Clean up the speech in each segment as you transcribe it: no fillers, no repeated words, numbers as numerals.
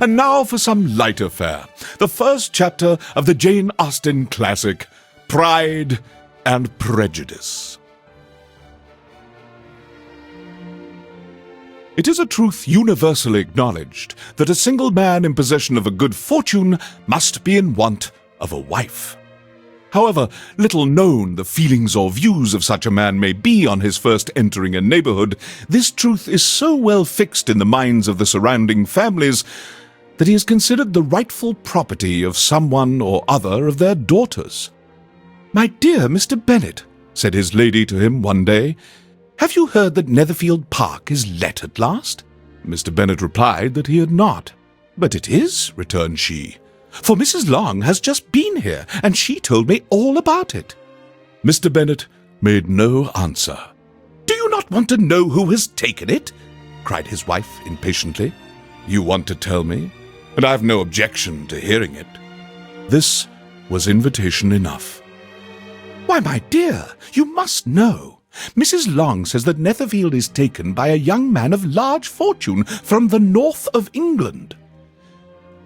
And now for some lighter fare. The first chapter of the Jane Austen classic, Pride and Prejudice. It is a truth universally acknowledged that a single man in possession of a good fortune must be in want of a wife. However little known the feelings or views of such a man may be on his first entering a neighborhood, this truth is so well fixed in the minds of the surrounding families that he is considered the rightful property of someone or other of their daughters. "My dear Mr. Bennet," said his lady to him one day, "have you heard that Netherfield Park is let at last?" Mr. Bennet replied that he had not. "But it is," returned she, "for Mrs. Long has just been here, and she told me all about it." Mr. Bennet made no answer. "Do you not want to know who has taken it?" cried his wife impatiently. "You want to tell me, and I have no objection to hearing it." This was invitation enough. "Why, my dear, you must know. Mrs. Long says that Netherfield is taken by a young man of large fortune from the north of England.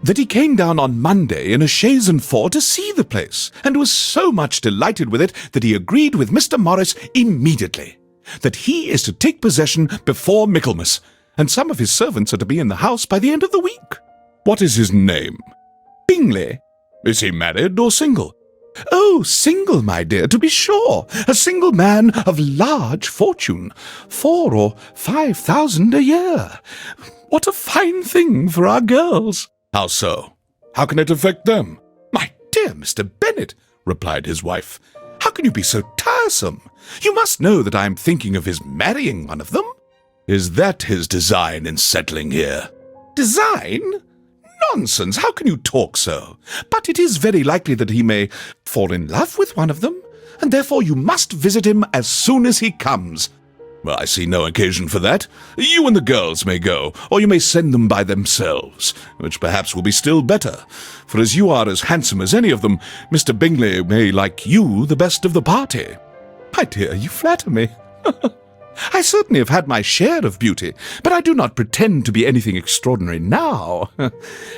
That he came down on Monday in a chaise and four to see the place, and was so much delighted with it that he agreed with Mr. Morris immediately. That he is to take possession before Michaelmas, and some of his servants are to be in the house by the end of the week." "What is his name?" "Bingley." "Is he married or single?" "Oh, single, my dear, to be sure. A single man of large fortune. 4,000 or 5,000 a year. What a fine thing for our girls." "How so? How can it affect them?" "My dear Mr. Bennet," replied his wife, "how can you be so tiresome? You must know that I am thinking of his marrying one of them." "Is that his design in settling here?" "Design? Nonsense, how can you talk so? But it is very likely that he may fall in love with one of them, and therefore you must visit him as soon as he comes." "Well, I see no occasion for that. You and the girls may go, or you may send them by themselves, which perhaps will be still better, for as you are as handsome as any of them, Mr. Bingley may like you the best of the party." "My dear, you flatter me." "I certainly have had my share of beauty, but I do not pretend to be anything extraordinary now.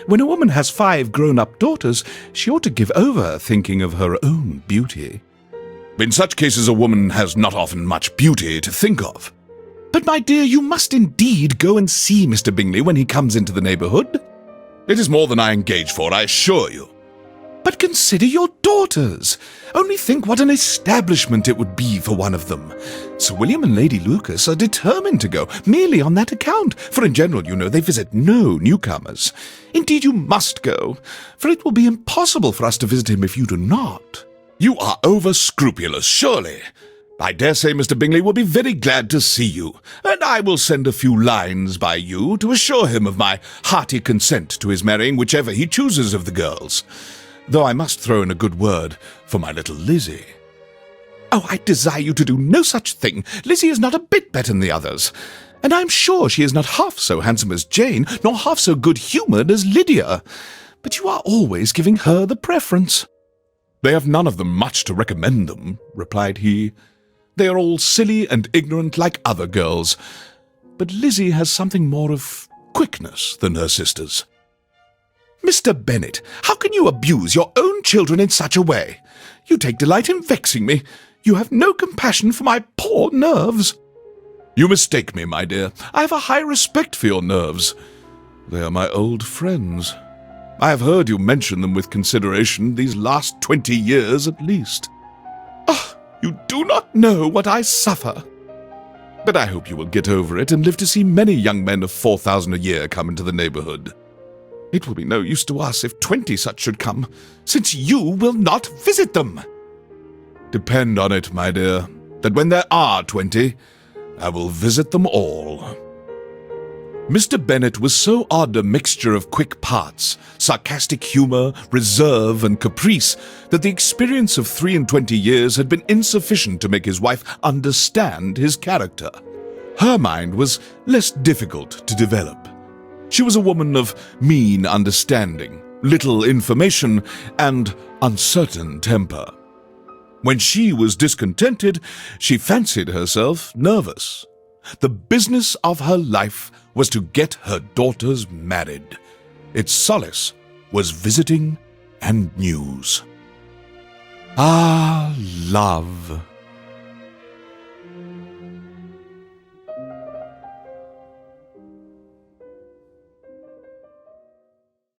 When a woman has 5 grown-up daughters, she ought to give over thinking of her own beauty." "In such cases a woman has not often much beauty to think of." "But, my dear, you must indeed go and see Mr. Bingley when he comes into the neighborhood." "It is more than I engage for, I assure you." "But consider your daughters. Only think what an establishment it would be for one of them. Sir William and Lady Lucas are determined to go, merely on that account, for in general, you know, they visit no newcomers. Indeed, you must go, for it will be impossible for us to visit him if you do not." "You are over-scrupulous, surely. I dare say Mr. Bingley will be very glad to see you, and I will send a few lines by you to assure him of my hearty consent to his marrying whichever he chooses of the girls. Though I must throw in a good word for my little Lizzie." "Oh, I desire you to do no such thing. Lizzie is not a bit better than the others, and I am sure she is not half so handsome as Jane, nor half so good-humoured as Lydia. But you are always giving her the preference." "They have none of them much to recommend them," replied he. "They are all silly and ignorant like other girls, but Lizzie has something more of quickness than her sisters." "Mr. Bennet, how can you abuse your own children in such a way? You take delight in vexing me. You have no compassion for my poor nerves." "You mistake me, my dear. I have a high respect for your nerves. They are my old friends. I have heard you mention them with consideration these last 20 years at least." "Ah, you do not know what I suffer." "But I hope you will get over it and live to see many young men of 4,000 a year come into the neighborhood." "It will be no use to us if 20 such should come, since you will not visit them." "Depend on it, my dear, that when there are 20, I will visit them all." Mr. Bennet was so odd a mixture of quick parts, sarcastic humour, reserve, and caprice, that the experience of 23 years had been insufficient to make his wife understand his character. Her mind was less difficult to develop. She was a woman of mean understanding, little information, and uncertain temper. When she was discontented, she fancied herself nervous. The business of her life was to get her daughters married. its solace was visiting and news. Ah, love!